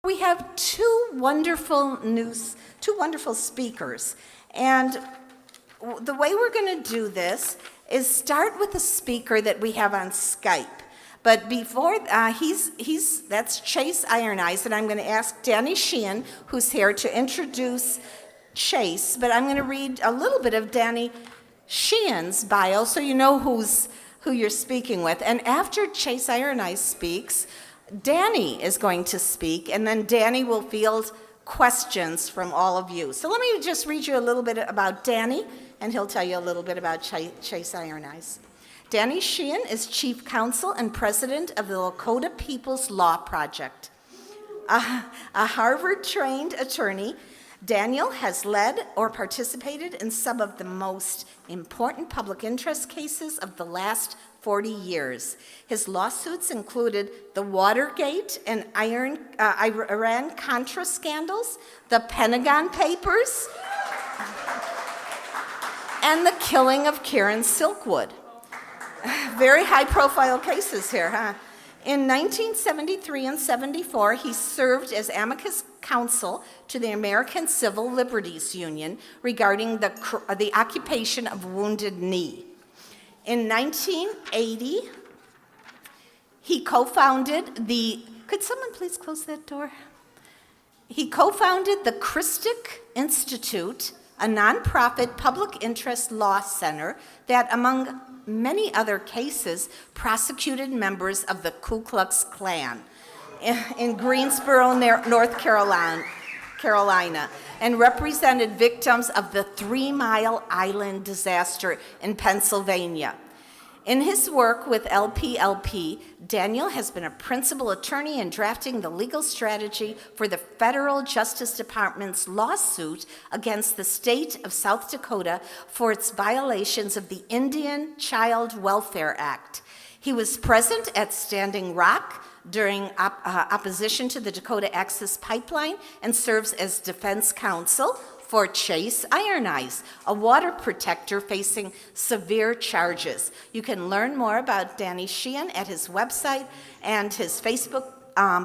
We have two wonderful speakers, and the way we're going to do this is start with a speaker that we have on Skype. But before, that's Chase Iron Eyes, and I'm going to ask Danny Sheehan, who's here, to introduce Chase. But I'm going to read a little bit of Danny Sheehan's bio so you know who you're speaking with. And after Chase Iron Eyes speaks, Danny is going to speak, and then Danny will field questions from all of you. So let me just read you a little bit about Danny, and he'll tell you a little bit about Chase Iron Eyes. Danny Sheehan is Chief Counsel and President of the Lakota People's Law Project. A Harvard-trained attorney, Daniel has led or participated in some of the most important public interest cases of the last 40 years. His lawsuits included the Watergate and Iran-Contra scandals, the Pentagon Papers, and the killing of Karen Silkwood. Very high-profile cases here, huh? In 1973 and 74, he served as amicus counsel to the American Civil Liberties Union regarding the occupation of Wounded Knee. In 1980, he co-founded could someone please close that door? He co-founded the Christic Institute, a nonprofit public interest law center that, among many other cases, prosecuted members of the Ku Klux Klan in Greensboro, North Carolina, and represented victims of the 3 Mile Island disaster in Pennsylvania. In his work with LPLP, Daniel has been a principal attorney in drafting the legal strategy for the Federal Justice Department's lawsuit against the state of South Dakota for its violations of the Indian Child Welfare Act. He was present at Standing Rock during opposition to the Dakota Access Pipeline and serves as defense counsel for Chase Iron Eyes, a water protector facing severe charges. You can learn more about Danny Sheehan at his website and his Facebook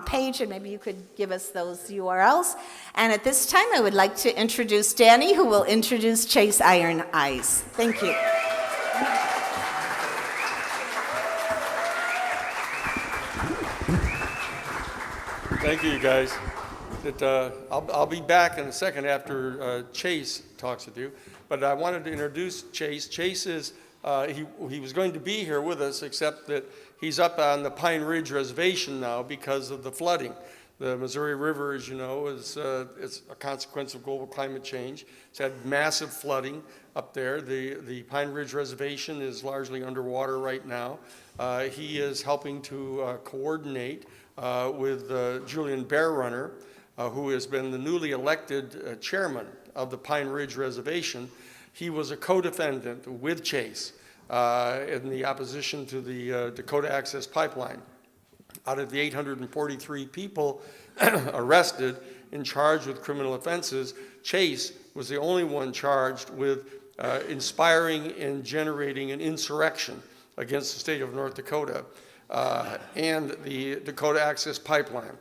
page, and maybe you could give us those URLs. And at this time, I would like to introduce Danny, who will introduce Chase Iron Eyes. Thank you. Thank you, guys. I'll be back in a second after Chase talks with you, but I wanted to introduce Chase. Chase is, he was going to be here with us, except that he's up on the Pine Ridge Reservation now because of the flooding. The Missouri River, as you know, is it's a consequence of global climate change. It's had massive flooding up there. The Pine Ridge Reservation is largely underwater right now. He is helping to coordinate with Julian Bearrunner, who has been the newly elected chairman of the Pine Ridge Reservation. He was a co-defendant with Chase in the opposition to the Dakota Access Pipeline. Out of the 843 people arrested and charged with criminal offenses, Chase was the only one charged with inspiring and generating an insurrection against the state of North Dakota and the Dakota Access Pipeline.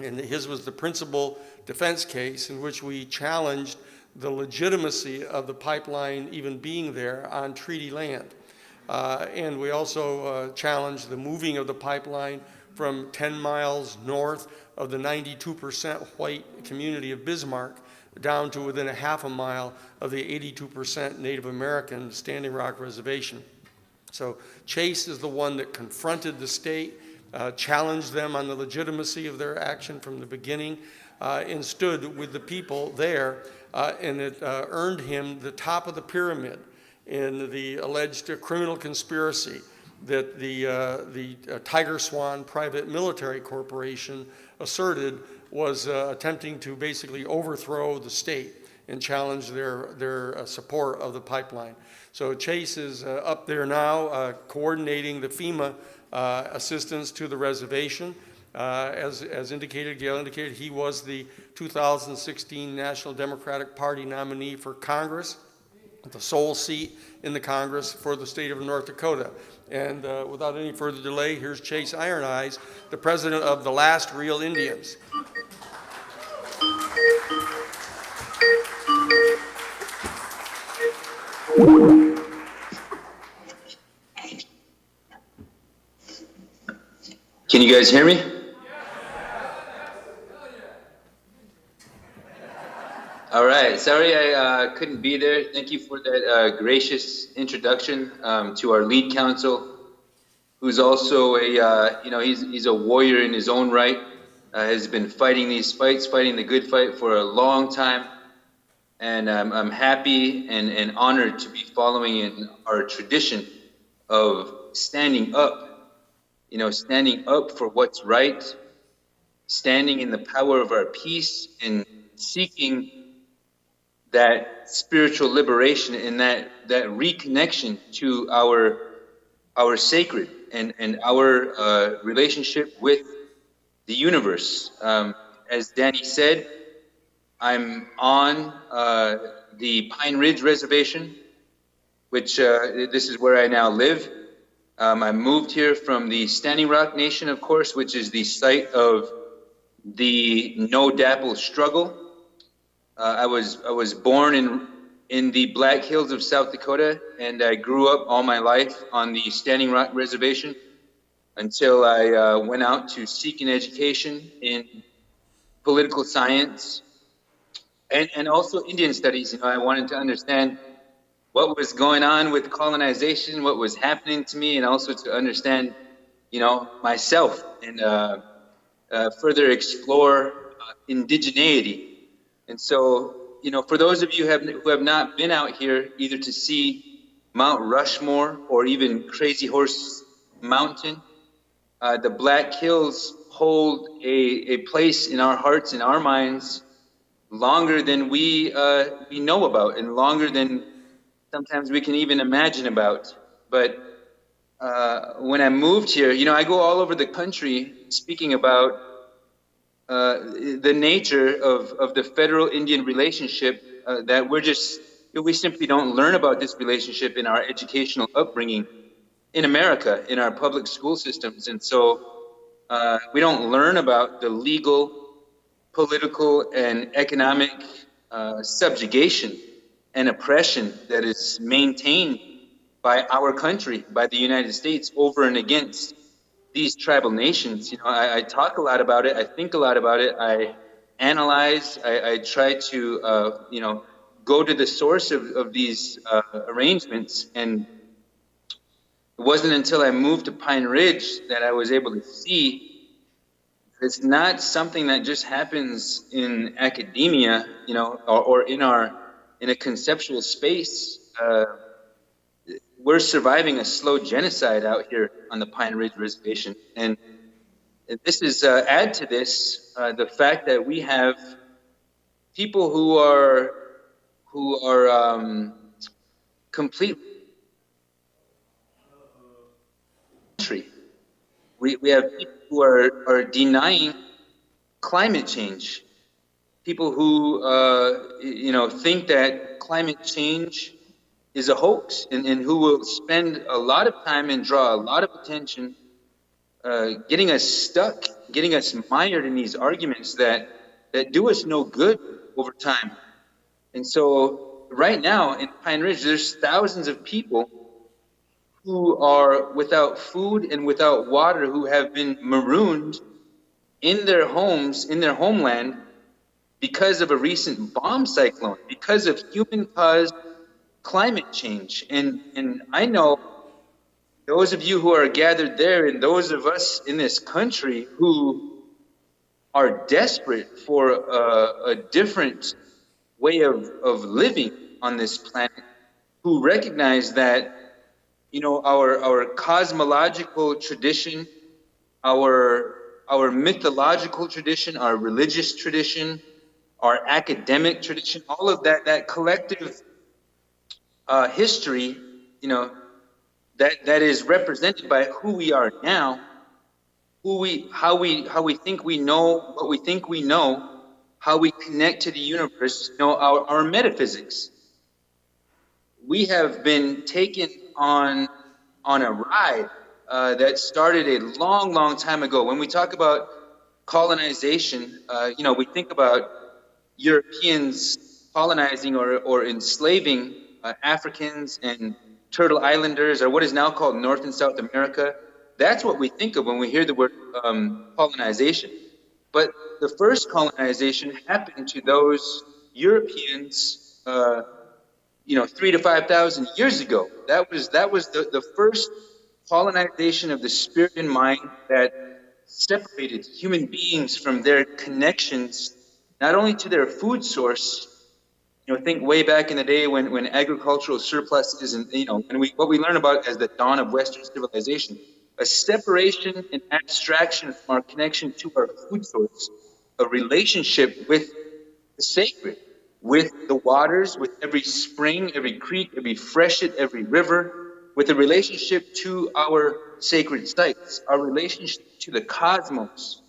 And his was the principal defense case in which we challenged the legitimacy of the pipeline even being there on treaty land. And we also challenged the moving of the pipeline from 10 miles north of the 92% white community of Bismarck down to within a half a mile of the 82% Native American Standing Rock Reservation. So Chase is the one that confronted the state, challenged them on the legitimacy of their action from the beginning, and stood with the people there, and it earned him the top of the pyramid in the alleged criminal conspiracy that the Tiger Swan private military corporation asserted was attempting to basically overthrow the state and challenge their support of the pipeline. So Chase is up there now coordinating the FEMA assistance to the reservation. As indicated, Gail indicated, he was the 2016 National Democratic Party nominee for Congress, the sole seat in the Congress for the state of North Dakota. And without any further delay, here's Chase Iron Eyes, the president of the Last Real Indians. Can you guys hear me? All right. Sorry I couldn't be there. Thank you for that gracious introduction to our lead counsel, who's also he's a warrior in his own right. Has been fighting these fights, fighting the good fight for a long time, and I'm happy and honored to be following in our tradition of standing up. Standing up for what's right, standing in the power of our peace, and seeking that spiritual liberation and that reconnection to our sacred and our relationship with the universe. As Danny said, I'm on the Pine Ridge Reservation, which this is where I now live. I moved here from the Standing Rock Nation, of course, which is the site of the No Dapple struggle. I was born in the Black Hills of South Dakota, and I grew up all my life on the Standing Rock Reservation until I went out to seek an education in political science and also Indian studies. I wanted to understand what was going on with colonization, what was happening to me, and also to understand, myself and further explore indigeneity. And so, for those of you who have not been out here, either to see Mount Rushmore or even Crazy Horse Mountain, the Black Hills hold a place in our hearts and our minds longer than we know about, and longer than sometimes we can even imagine about. But when I moved here, I go all over the country speaking about the nature of the federal-Indian relationship, that we simply don't learn about this relationship in our educational upbringing in America, in our public school systems. And so we don't learn about the legal, political, and economic subjugation and oppression that is maintained by our country, by the United States, over and against these tribal nations. I talk a lot about it. I think a lot about it. I analyze. I try to, go to the source of these arrangements. And it wasn't until I moved to Pine Ridge that I was able to see it's not something that just happens in academia, or in a conceptual space. We're surviving a slow genocide out here on the Pine Ridge Reservation. And this is, add to this, the fact that we have people who are completely country. We have people who are denying climate change. People who, think that climate change is a hoax, and who will spend a lot of time and draw a lot of attention getting us stuck, getting us mired in these arguments that do us no good over time. And so right now in Pine Ridge, there's thousands of people who are without food and without water, who have been marooned in their homes, in their homeland, because of a recent bomb cyclone, because of human-caused climate change. And I know those of you who are gathered there, and those of us in this country who are desperate for a different way of living on this planet, who recognize that our cosmological tradition, our mythological tradition, our religious tradition, our academic tradition, all of that collective history, that is represented by who we are now, how we think we know what we think we know, how we connect to the universe, our metaphysics. We have been taken on a ride that started a long time ago. When we talk about colonization, we think about Europeans colonizing or enslaving Africans and Turtle Islanders, or what is now called North and South America. That's what we think of when we hear the word colonization. But the first colonization happened to those Europeans, 3 to 5,000 years ago. That was the first colonization of the spirit and mind that separated human beings from their connections, not only to their food source. Think way back in the day when agricultural surpluses and, what we learn about as the dawn of Western civilization, a separation and abstraction from our connection to our food source, a relationship with the sacred, with the waters, with every spring, every creek, every freshet, every river, with a relationship to our sacred sites, our relationship to the cosmos.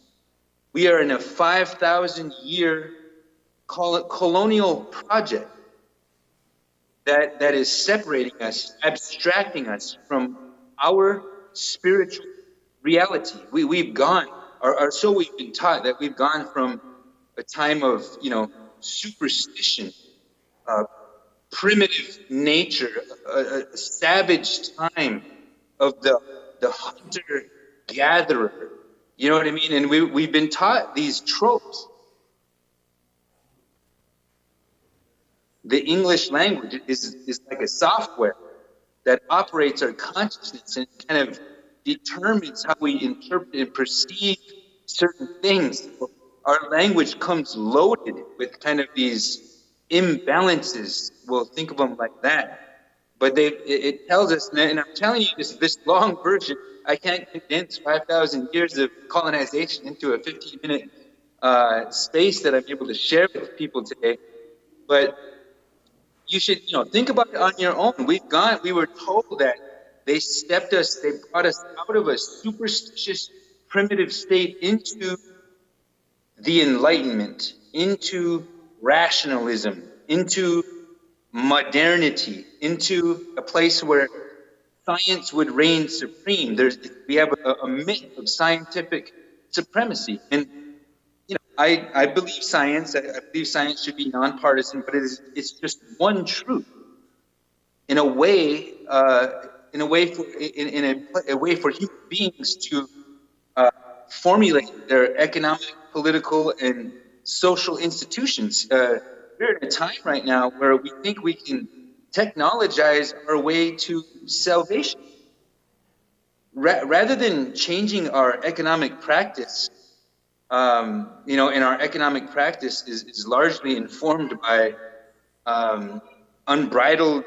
We are in a 5,000-year colonial project that is separating us, abstracting us from our spiritual reality. We've gone, or so we've been taught, that we've gone from a time of, superstition, primitive nature, a savage time of the hunter-gatherer. You know what I mean? And we've been taught these tropes. The English language is like a software that operates our consciousness and kind of determines how we interpret and perceive certain things. Our language comes loaded with kind of these imbalances. We'll think of them like that. But it tells us, and I'm telling you this long version, I can't condense 5,000 years of colonization into a 15-minute space that I'm able to share with people today. But you should, think about it on your own. We were told that they brought us out of a superstitious, primitive state into the Enlightenment, into rationalism, into modernity, into a place where science would reign supreme. We have a myth of scientific supremacy. And I believe science. I believe science should be nonpartisan, but it's just one truth. In a way for human beings to formulate their economic, political, and social institutions. We're in a time right now where we think we can technologize our way to salvation. Rather than changing our economic practice, and our economic practice is largely informed by unbridled,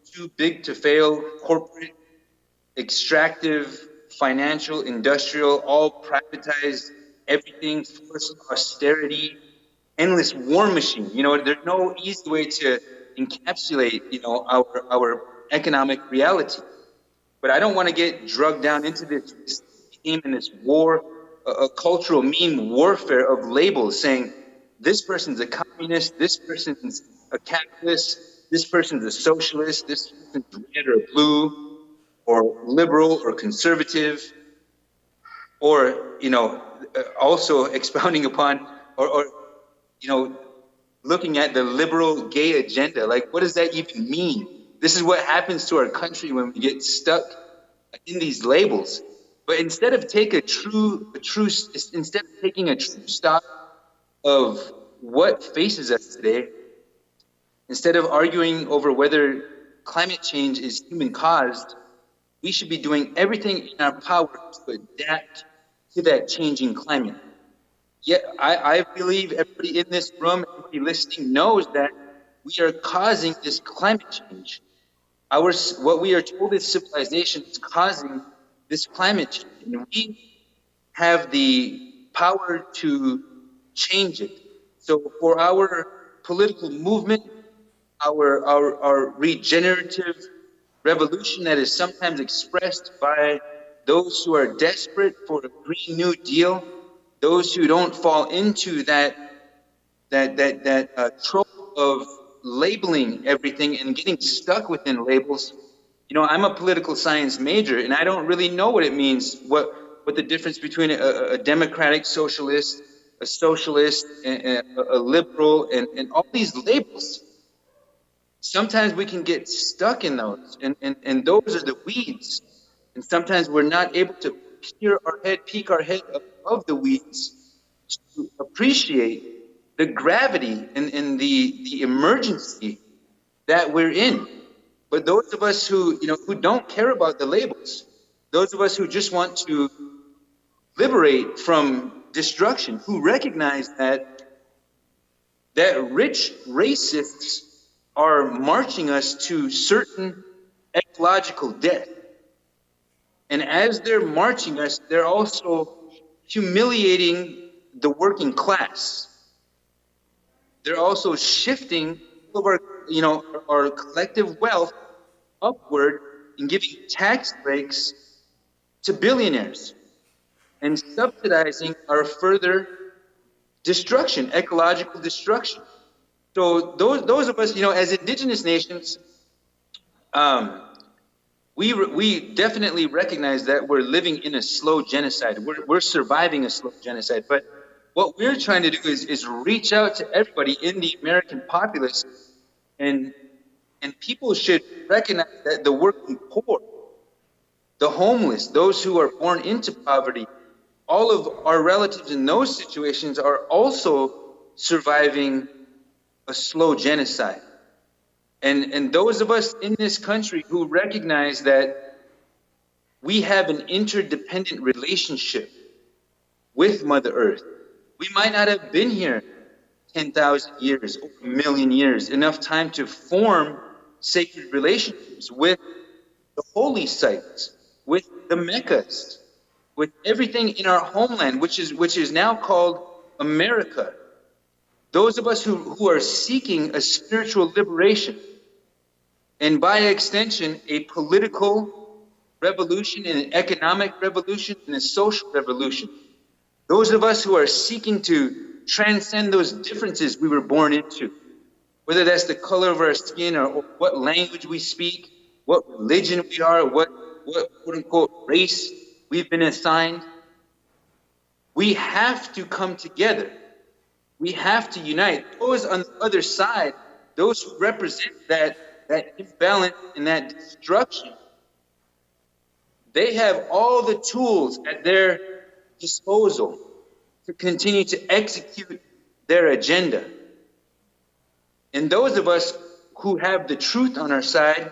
too big to fail, corporate, extractive, financial, industrial, all privatized, everything, forced austerity, endless war machine. There's no easy way to encapsulate, our economic reality. But I don't want to get drugged down into this game and this war, a cultural meme warfare of labels saying this person's a communist, this person's a capitalist, this person's a socialist, this person's red or blue, or liberal or conservative, or, also expounding upon or looking at the liberal gay agenda. Like, what does that even mean? This is what happens to our country when we get stuck in these labels. But instead of taking a true stock of what faces us today, instead of arguing over whether climate change is human caused, we should be doing everything in our power to adapt to that changing climate. Yet I believe everybody in this room, everybody listening knows that we are causing this climate change. What we are told is civilization is causing this climate change, and we have the power to change it. So for our political movement, our regenerative revolution that is sometimes expressed by those who are desperate for a Green New Deal, those who don't fall into that trope of labeling everything and getting stuck within labels. I'm a political science major, and I don't really know what it means, what the difference between a democratic socialist, a socialist, a liberal, and all these labels. Sometimes we can get stuck in those, and those are the weeds. And sometimes we're not able to peek our head above the weeds to appreciate the gravity and the emergency that we're in. But those of us who don't care about the labels, those of us who just want to liberate from destruction, who recognize that rich racists are marching us to certain ecological death. And as they're marching us, they're also humiliating the working class. They're also shifting all of our collective wealth upward and giving tax breaks to billionaires and subsidizing our further destruction, ecological destruction. So those of us, as indigenous nations, we definitely recognize that we're living in a slow genocide. We're surviving a slow genocide. But what we're trying to do is reach out to everybody in the American populace, and people should recognize that the working poor, the homeless, those who are born into poverty, all of our relatives in those situations are also surviving a slow genocide. And those of us in this country who recognize that we have an interdependent relationship with Mother Earth. We might not have been here 10,000 years or a million years, enough time to form sacred relationships with the holy sites, with the Meccas, with everything in our homeland, which is now called America. Those of us who are seeking a spiritual liberation, and by extension, a political revolution, and an economic revolution, and a social revolution. Those of us who are seeking to transcend those differences we were born into, whether that's the color of our skin or what language we speak, what religion we are, what quote unquote race we've been assigned. We have to come together. We have to unite. Those on the other side, those who represent that imbalance and that destruction, they have all the tools at their disposal to continue to execute their agenda. And those of us who have the truth on our side,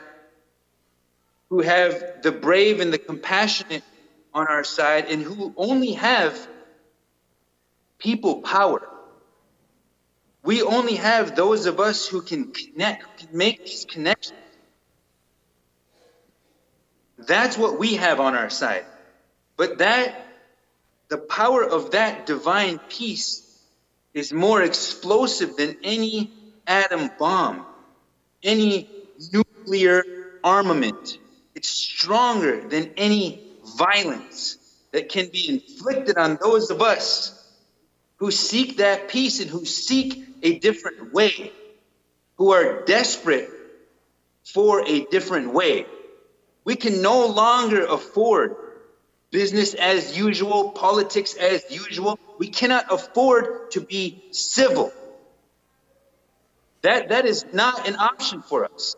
who have the brave and the compassionate on our side, and who only have people power. We only have those of us who can connect, who can make these connections. That's what we have on our side. But the power of that divine peace is more explosive than any atom bomb, any nuclear armament. It's stronger than any violence that can be inflicted on those of us who seek that peace and who seek a different way, who are desperate for a different way. We can no longer afford business as usual, politics as usual. We cannot afford to be civil. That is not an option for us.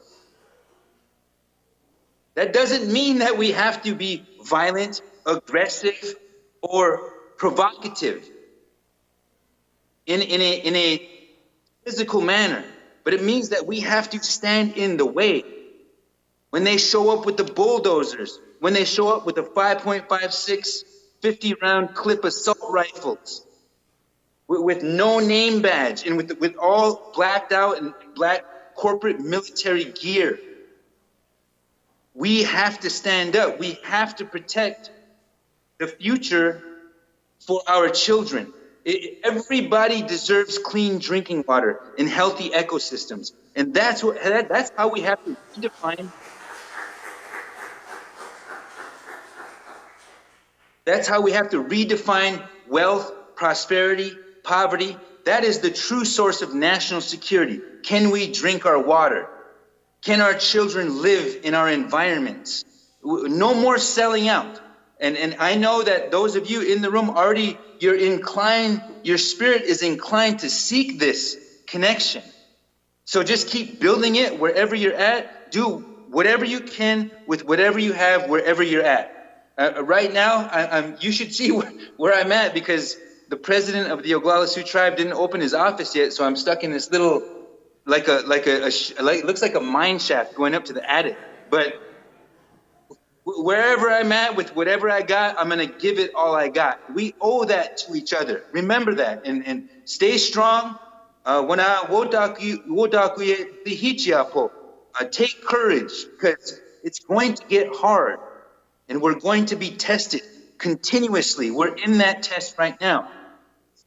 That doesn't mean that we have to be violent, aggressive, or provocative in a physical manner, but it means that we have to stand in the way. When they show up with the bulldozers, when they show up with the 5.56 50-round clip assault rifles, with no name badge and with all blacked out and black corporate military gear, we have to stand up. We have to protect the future for our children. Everybody deserves clean drinking water and healthy ecosystems, and that's how we have to redefine. That's how we have to redefine wealth, prosperity, poverty. That is the true source of national security. Can we drink our water? Can our children live in our environments? No more selling out. And I know that those of you in the room already, you're inclined your spirit is inclined to seek this connection. So just keep building it wherever you're at. Do whatever you can with whatever you have wherever you're at. Right now, you should see where I'm at, because the president of the Oglala Sioux tribe didn't open his office yet, so I'm stuck in this little, looks like a mine shaft going up to the attic. But wherever I'm at with whatever I got, I'm gonna give it all I got. We owe that to each other. Remember that, and stay strong. Take courage, because it's going to get hard, and we're going to be tested continuously. We're in that test right now.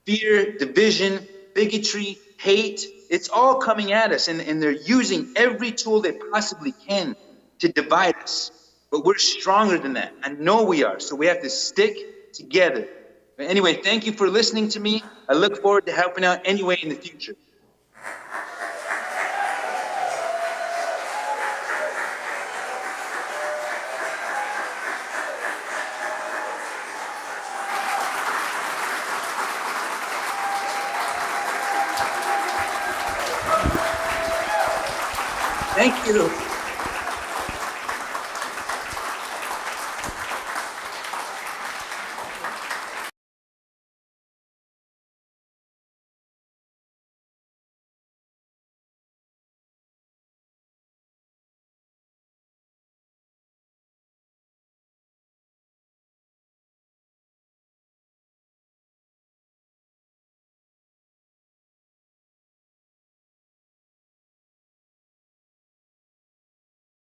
Fear, division, bigotry, hate, it's all coming at us, and they're using every tool they possibly can to divide us. But we're stronger than that. I know we are, so we have to stick together. But anyway, thank you for listening to me. I look forward to helping out anyway in the future. Thank you.